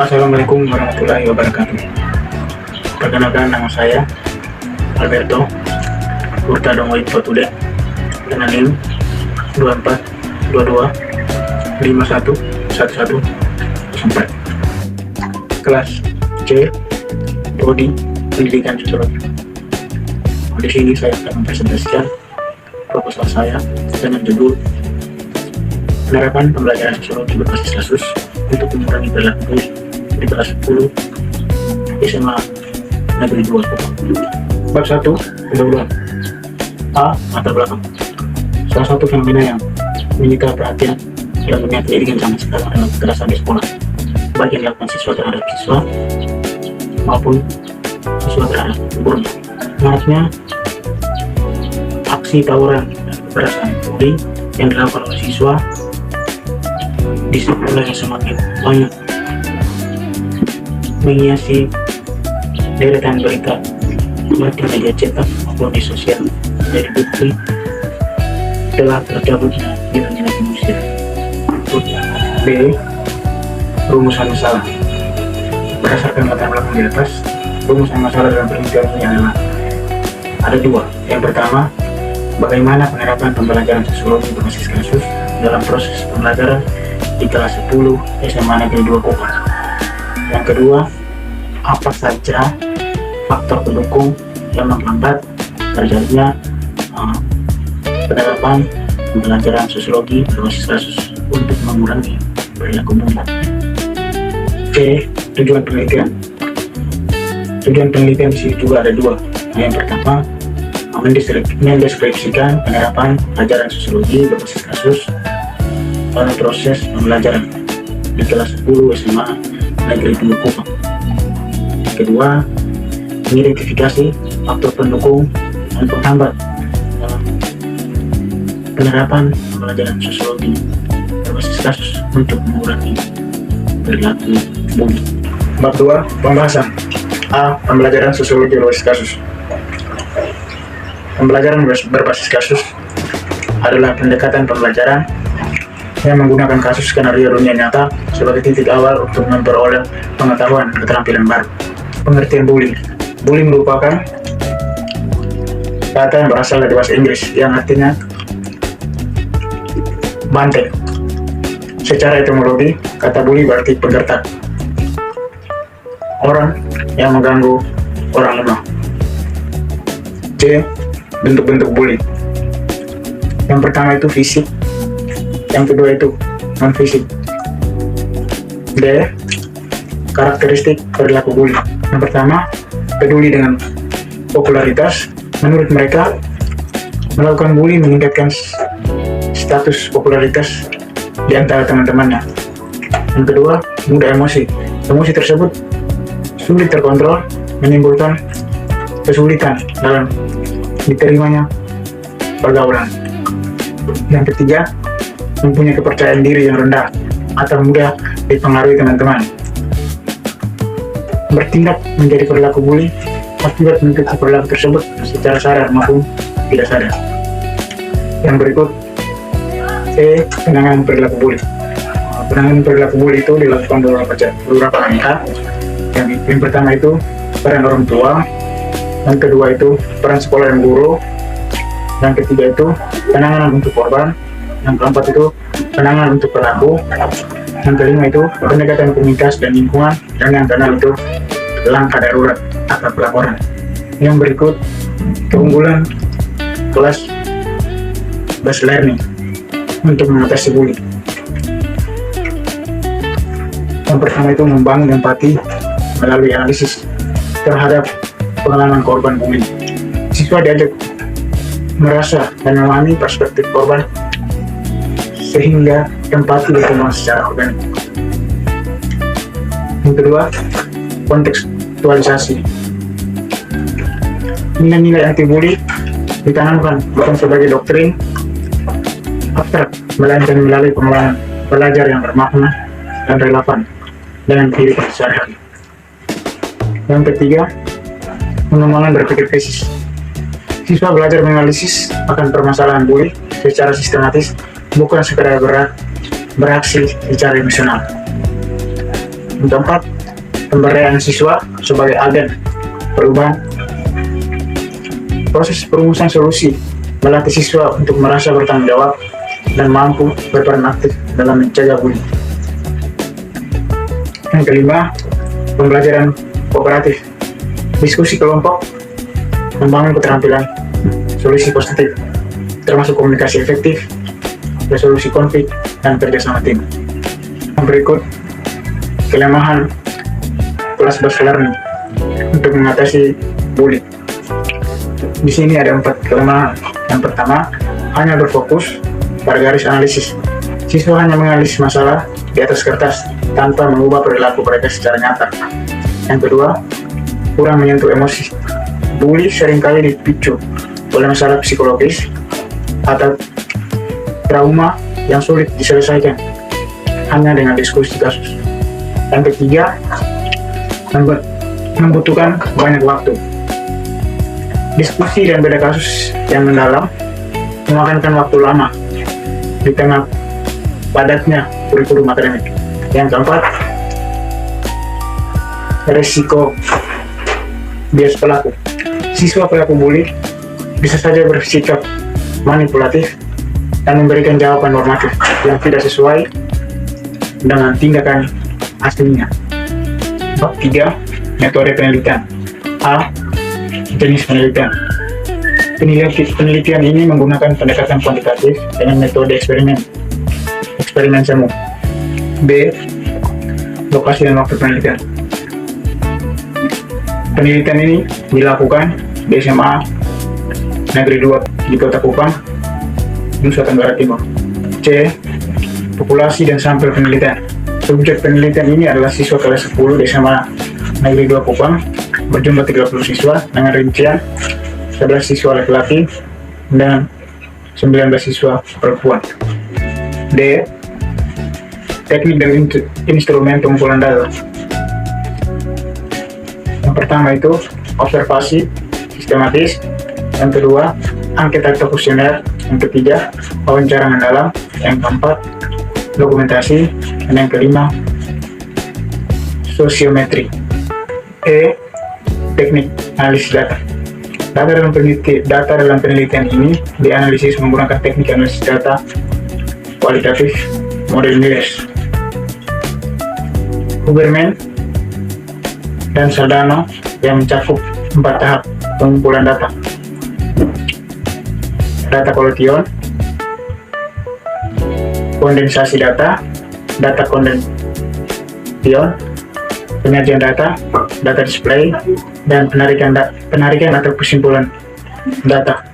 Assalamualaikum warahmatullahi wabarakatuh. Perkenalkan, nama saya Alberto Hurtado Moitotude dengan NIM 2422511104. Kelas C, Prodi Pendidikan Sosiologi. Di sini saya akan mempresentasikan proposal saya dengan judul Penerapan Pembelajaran Sosiologi berbasis kasus untuk mengurangi perilaku bully di kelas 10 SMA Negeri 2 Kupang. Bab 1, pendahuluan. A. Latar belakang. Salah satu fenomena yang menyita perhatian dalam dunia pendidikan zaman sekarang adalah kekerasan di sekolah, baik yang dilakukan siswa terhadap siswa maupun siswa terhadap gurunya. Menariknya, aksi tawuran dan kekerasan bully yang dilakukan oleh siswa disiplin semakin banyak menghiasi deretan berita baik di media cetak maupun di sosial. Jadi bukti telah tercabutnya nilai-nilai kemanusiaan. B. Rumusan masalah. Berdasarkan latar belakang di atas, rumusan masalah dalam penelitian ini adalah ada dua. Yang pertama, bagaimana penerapan pembelajaran sosiologi berbasis kasus dalam proses pembelajaran di kelas 10 SMA Negeri 2 Kupang. Yang kedua, apa saja faktor pendukung yang menghambat terjadinya penerapan pembelajaran sosiologi berbasis kasus untuk mengurangi perilaku bully. C. Tujuan penelitian. Tujuan penelitian di sini juga ada dua. Yang pertama, mendeskripsikan penerapan pelajaran sosiologi berbasis kasus pada proses pembelajaran di kelas 10 SMA Negeri 2 Kupang. Kedua, mengidentifikasi faktor pendukung dan penghambat penerapan pembelajaran sosiologi berbasis kasus untuk mengurangi perilaku bully. Bab 2, pembahasan. A. Pembelajaran sosiologi berbasis kasus. Pembelajaran berbasis kasus adalah pendekatan pembelajaran yang menggunakan kasus skenario dunia nyata sebagai titik awal untuk memperoleh pengetahuan dan keterampilan baru. Pengertian bully. Bully merupakan kata yang berasal dari bahasa Inggris yang artinya banteng. Secara etimologi, kata bully berarti penggertak, orang yang mengganggu orang lemah. C. Bentuk-bentuk bully. Yang pertama itu fisik, yang kedua itu non-fisik. D. Karakteristik perilaku bully. Yang pertama, peduli dengan popularitas. Menurut mereka, melakukan bully meningkatkan status popularitas di antara teman-temannya. Yang kedua, mudah emosi. Emosi tersebut sulit terkontrol, menimbulkan kesulitan dalam diterimanya pergaulan. Yang ketiga, mempunyai kepercayaan diri yang rendah atau mudah dipengaruhi teman-teman. Bertindak menjadi perilaku bully akibat mengikuti perilaku tersebut secara sadar maupun tidak sadar. Yang berikut, E. Penanganan perilaku bully. Penanganan perilaku bully itu dilakukan beberapa langkah. Yang pertama itu peran orang tua, yang kedua itu peran sekolah dan guru, yang ketiga itu penanganan untuk korban, yang keempat itu penanganan untuk pelaku, yang kelima itu pendekatan komunitas dan lingkungan, dan yang keenam itu langkah darurat atau pelaporan. Yang berikut keunggulan kelas based learning untuk mengatasi bully. Yang pertama itu membangun empati melalui analisis terhadap pengalaman korban bully. Siswa diajak merasa dan memahami perspektif korban sehingga empati berkembang secara organik. Yang kedua, kontekstualisasi. Nilai-nilai anti bully ditanamkan bukan sebagai doktrin abstrak, melainkan melalui pengalaman belajar yang bermakna dan relevan dengan kehidupan sehari-hari. Yang ketiga, pengembangan berpikir kritis. Siswa belajar menganalisis akan permasalahan bully secara sistematis, bukan sekedar beraksi secara emosional. Yang keempat, pemberdayaan siswa sebagai agen perubahan. Proses perumusan solusi melatih siswa untuk merasa bertanggung jawab dan mampu berperan aktif dalam mencegah bullying. Yang kelima, pembelajaran kooperatif. Diskusi kelompok membangun keterampilan solusi positif, termasuk komunikasi efektif, resolusi konflik, dan kerjasama tim. Yang berikut, kelemahan kelas-based learning untuk mengatasi bullying. Di sini ada 4 kelemahan. Yang pertama, hanya berfokus pada garis analisis. Siswa hanya menganalisis masalah di atas kertas tanpa mengubah perilaku mereka secara nyata. Yang kedua, kurang menyentuh emosi. Bully seringkali dipicu oleh masalah psikologis atau trauma yang sulit diselesaikan hanya dengan diskusi kasus. Yang ketiga, membutuhkan banyak waktu. Diskusi dan beda kasus yang mendalam memakan waktu lama di tengah padatnya kurikulum akademik. Yang keempat, resiko bias pelaku. Siswa pelaku bully bisa saja bersikap manipulatif dan memberikan jawaban normatif yang tidak sesuai dengan tindakan aslinya. Bab 3, metode penelitian. A. Jenis penelitian. Penelitian ini menggunakan pendekatan kuantitatif dengan metode eksperimen semu. B. Lokasi dan waktu penelitian. Penelitian ini dilakukan di SMA Negeri 2 di Kota Kupang, Nusa Tenggara Timur. C. Populasi dan sampel penelitian. Subjek penelitian ini adalah siswa kelas 10 di SMA Negeri 2 Kupang, berjumlah 30 siswa dengan rincian 11 siswa laki-laki dan 19 siswa perempuan. D. Teknik dan instrumen pengumpulan data. Yang pertama itu observasi sistematis, yang kedua angket atau kuesioner, yang ketiga wawancara mendalam, yang keempat dokumentasi, dan yang kelima sosiometri. E. Teknik analisis data. Data dalam penelitian ini dianalisis menggunakan teknik analisis data kualitatif model Miles, Huberman, dan Sardano yang mencakup 4 tahap pengumpulan data. Data kolektion, kondensasi data kondension, penyajian data display, dan penarikan atau kesimpulan data.